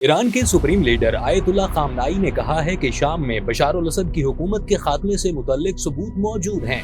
Iran के supreme leader ayatollah खामनाई ने कहा है कि शाम में बशार अल असद की हुकूमत के खात्मे से मुतल्लिक सबूत मौजूद हैं।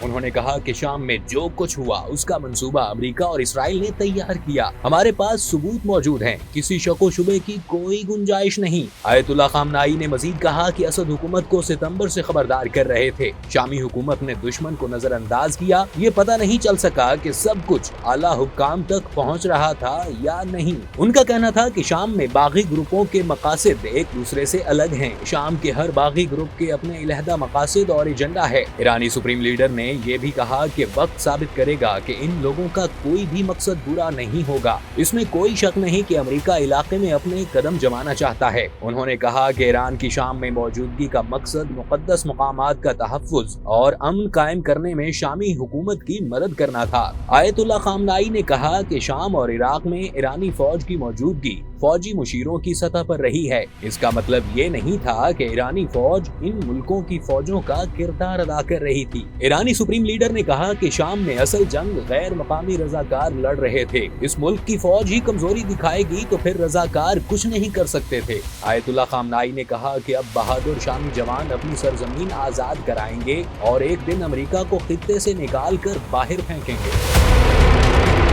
उन्होंने कहा कि शाम में जो कुछ हुआ उसका मंसूबा अमेरिका और इसराइल ने तैयार किया। हमारे पास सबूत मौजूद हैं, किसी शको शुबे की कोई गुंजाइश नहीं। आयतुल्ला खामनाई ने मजीद कहा कि असद हुकूमत को सितंबर से खबरदार कर रहे थे। शामी हुकूमत ने दुश्मन को नजरअंदाज किया। ये पता नहीं चल सका कि सब कुछ आला हुक्काम तक पहुँच रहा था या नहीं। उनका कहना था कि शाम में बागी ग्रुपों के मकासद एक दूसरे से अलग हैं। शाम के हर बागी ग्रुप के अपने अलहदा मकासद और एजेंडा है। ईरानी सुप्रीम लीडर ने ये भी कहा कि वक्त साबित करेगा कि इन लोगों का कोई भी मकसद बुरा नहीं होगा। इसमें कोई शक नहीं कि अमेरिका इलाके में अपने कदम जमाना चाहता है। उन्होंने कहा कि ईरान की शाम में मौजूदगी का मकसद मुकद्दस मकामात का तहफ़्फ़ुज़ और अमन कायम करने में शामी हुकूमत की मदद करना था। आयतुल्ला खामनाई ने कहा कि शाम और इराक में ईरानी फौज की मौजूदगी फौजी मुशीरों की सतह पर रही है। इसका मतलब ये नहीं था कि ईरानी फौज इन मुल्कों की फौजों का किरदार अदा कर रही थी। ईरानी सुप्रीम लीडर ने कहा कि शाम में असल जंग गैर मकामी रजाकार लड़ रहे थे। इस मुल्क की फौज ही कमजोरी दिखाएगी तो फिर रजाकार कुछ नहीं कर सकते थे। आयतुल्ला खामनाई ने कहा कि अब बहादुर शामी जवान अपनी सरजमीन आजाद कराएंगे और एक दिन अमेरिका को खित्ते से निकाल कर बाहर फेंकेंगे।